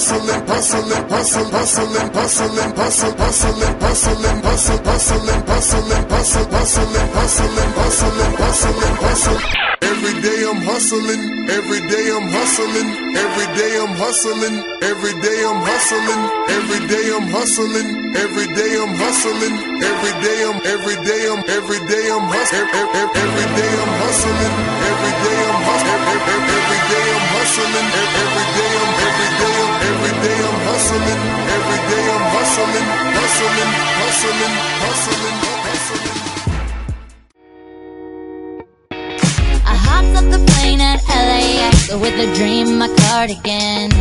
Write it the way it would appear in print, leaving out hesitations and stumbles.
hustling, hustling, hustling, hustling, hustling, hustling, hustling, hustling, hustling, hustling, hustling, hustling, hustling, hustling, hustling, hustling, hustling. Every day I'm hustling, every day I'm hustling, every day I'm hustling, every day I'm hustling, every day I'm hustling, every day I'm hustling, every day I'm hustling, every day I'm hustling, every day I'm hustling, every day I'm hustling, every day I'm hustling, every day I'm hustling, hustling, hustling, hustling, hustling. I hopped off the plane at LAX with a dream in my cardigan.